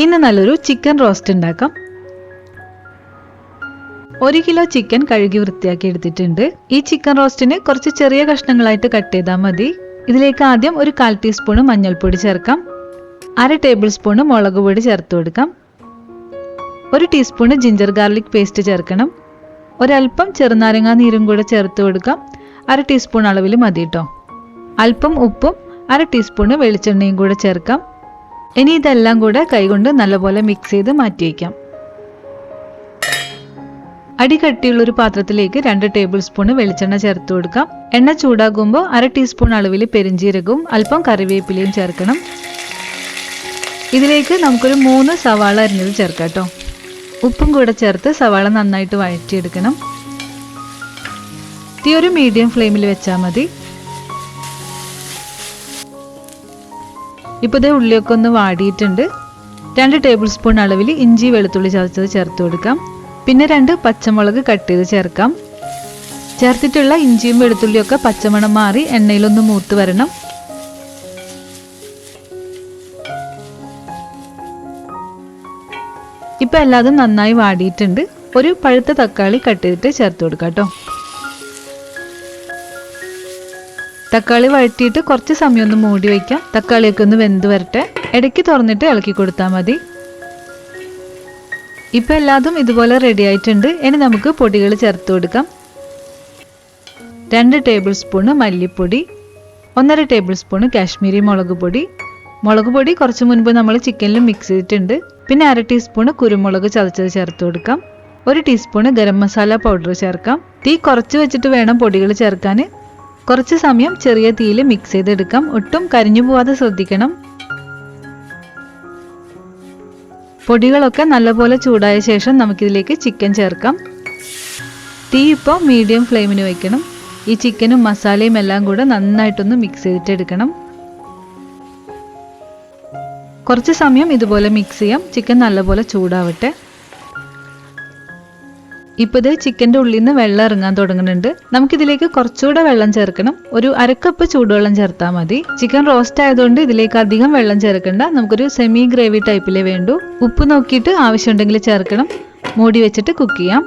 ഇന്ന് നല്ലൊരു chicken roast ഉണ്ടാക്കാം. 1 കിലോ ചിക്കൻ കഴുകി വൃത്തിയാക്കി എടുത്തിട്ടുണ്ട്. ഈ ചിക്കൻ റോസ്റ്റിന് കുറച്ച് ചെറിയ കഷ്ണങ്ങളായിട്ട് കട്ട് ചെയ്താൽ മതി. ഇതിലേക്ക് ആദ്യം ഒരു 1/4 ടീസ്പൂൺ മഞ്ഞൾപ്പൊടി ചേർക്കാം. 1/2 ടേബിൾ സ്പൂൺ മുളക് പൊടി ചേർത്ത് കൊടുക്കാം. 1 ടീസ്പൂൺ ജിഞ്ചർ ഗാർലിക് പേസ്റ്റ് ചേർക്കണം. ഒരൽപ്പം ചെറുനാരങ്ങ നീരും കൂടെ ചേർത്ത് കൊടുക്കാം. 1/2 ടീസ്പൂൺ അളവിൽ മതി കേട്ടോ. അല്പം ഉപ്പും 1/2 ടീസ്പൂൺ വെളിച്ചെണ്ണയും കൂടെ ചേർക്കാം. ഇനി ഇതെല്ലാം കൂടെ കൈകൊണ്ട് നല്ലപോലെ മിക്സ് ചെയ്ത് മാറ്റി വയ്ക്കാം. അടി കട്ടിയുള്ള ഒരു പാത്രത്തിലേക്ക് 2 ടേബിൾ സ്പൂൺ വെളിച്ചെണ്ണ ചേർത്ത് കൊടുക്കാം. എണ്ണ ചൂടാകുമ്പോൾ 1/2 ടീസ്പൂൺ അളവിൽ പെരിഞ്ജീരകവും അല്പം കറിവേപ്പിലയും ചേർക്കണം. ഇതിലേക്ക് നമുക്കൊരു 3 സവാള അരിഞ്ഞത് ചേർക്കാം കേട്ടോ. ഉപ്പും കൂടെ ചേർത്ത് സവാള നന്നായിട്ട് വഴറ്റിയെടുക്കണം. തീ ഒരു മീഡിയം ഫ്ലെയിമിൽ വെച്ചാൽ മതി. ഇപ്പോൾ ഇതേ ഉള്ളിയൊക്കെ ഒന്ന് വാടിയിട്ടുണ്ട്. 2 ടേബിൾ സ്പൂൺ അളവിൽ ഇഞ്ചി വെളുത്തുള്ളി ചതച്ചത് ചേർത്ത് കൊടുക്കാം. പിന്നെ 2 പച്ചമുളക് കട്ട് ചെയ്ത് ചേർക്കാം. ചേർത്തിട്ടുള്ള ഇഞ്ചിയും വെളുത്തുള്ളിയും ഒക്കെ പച്ചമണം മാറി എണ്ണയിലൊന്ന് മൂത്ത് വരണം. ഇപ്പം എല്ലാതും നന്നായി വാടിയിട്ടുണ്ട്. ഒരു പഴുത്ത തക്കാളി കട്ട് ചെയ്തിട്ട് ചേർത്ത് കൊടുക്കാം കേട്ടോ. തക്കാളി വഴറ്റിയിട്ട് കുറച്ച് സമയം ഒന്ന് മൂടി വയ്ക്കാം. തക്കാളിയൊക്കെ ഒന്ന് വെന്ത് വരട്ടെ. ഇടയ്ക്ക് തുറന്നിട്ട് ഇളക്കി കൊടുത്താൽ മതി. ഇപ്പം എല്ലാതും ഇതുപോലെ റെഡി ആയിട്ടുണ്ട്. ഇനി നമുക്ക് പൊടികൾ ചേർത്ത് കൊടുക്കാം. 2 ടേബിൾ സ്പൂൺ മല്ലിപ്പൊടി, 1/2 ടേബിൾ സ്പൂൺ കാശ്മീരി മുളക് പൊടി. മുളക് പൊടി കുറച്ച് മുൻപ് നമ്മൾ ചിക്കനിൽ മിക്സ് ചെയ്തിട്ടുണ്ട്. പിന്നെ 1/2 ടീസ്പൂൺ കുരുമുളക് ചതച്ചത് ചേർത്ത് കൊടുക്കാം. 1 ടീസ്പൂൺ ഗരം മസാല പൗഡർ ചേർക്കാം. തീ കുറച്ച് വെച്ചിട്ട് വേണം പൊടികൾ ചേർക്കാൻ. കുറച്ച് സമയം ചെറിയ തീയിൽ മിക്സ് ചെയ്തെടുക്കാം. ഒട്ടും കരിഞ്ഞു പോവാതെ ശ്രദ്ധിക്കണം. പൊടികളൊക്കെ നല്ലപോലെ ചൂടായ ശേഷം നമുക്കിതിലേക്ക് ചിക്കൻ ചേർക്കാം. തീ ഇപ്പോൾ മീഡിയം ഫ്ലെയിമിന് വയ്ക്കണം. ഈ ചിക്കനും മസാലയും എല്ലാം കൂടെ നന്നായിട്ടൊന്ന് മിക്സ് ചെയ്തിട്ട് എടുക്കണം. കുറച്ച് സമയം ഇതുപോലെ മിക്സ് ചെയ്യാം. ചിക്കൻ നല്ലപോലെ ചൂടാവട്ടെ. ഇപ്പോൾ ഇത് ചിക്കൻ്റെ ഉള്ളിൽ നിന്ന് വെള്ളം ഇറങ്ങാൻ തുടങ്ങുന്നുണ്ട്. നമുക്കിതിലേക്ക് കുറച്ചുകൂടെ വെള്ളം ചേർക്കണം. ഒരു 1/2 കപ്പ് ചൂടുവെള്ളം ചേർത്താൽ മതി. ചിക്കൻ റോസ്റ്റ് ആയതുകൊണ്ട് ഇതിലേക്ക് അധികം വെള്ളം ചേർക്കണ്ട. നമുക്കൊരു സെമി ഗ്രേവി ടൈപ്പിലേ വേണ്ടൂ. ഉപ്പ് നോക്കിയിട്ട് ആവശ്യമുണ്ടെങ്കിൽ ചേർക്കണം. മൂടി വെച്ചിട്ട് കുക്ക് ചെയ്യാം.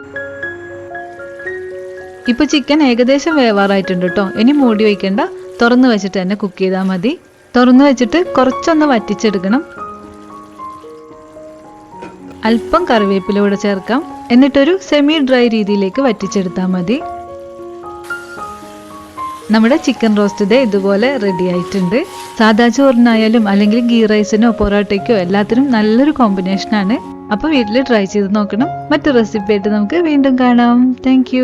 ഇപ്പോൾ ചിക്കൻ ഏകദേശം വേവാറായിട്ടുണ്ട് കേട്ടോ. ഇനി മൂടി വയ്ക്കേണ്ട. തുറന്ന് വെച്ചിട്ട് തന്നെ കുക്ക് ചെയ്താൽ മതി. തുറന്ന് വെച്ചിട്ട് കുറച്ചൊന്ന് വറ്റിച്ചെടുക്കണം. അല്പം കറിവേപ്പില കൂടെ ചേർക്കാം. എന്നിട്ടൊരു സെമി ഡ്രൈ രീതിയിലേക്ക് വറ്റിച്ചെടുത്താൽ മതി. നമ്മുടെ ചിക്കൻ റോസ്റ്റ് ഇതുപോലെ റെഡി ആയിട്ടുണ്ട്. സാദാ ചോറിനായാലും അല്ലെങ്കിൽ ഗീ റൈസിനോ പൊറോട്ടയ്ക്കോ എല്ലാത്തിനും നല്ലൊരു കോമ്പിനേഷനാണ്. അപ്പോൾ വീട്ടിൽ ട്രൈ ചെയ്ത് നോക്കണം. മറ്റു റെസിപ്പി ആയിട്ട് നമുക്ക് വീണ്ടും കാണാം. താങ്ക്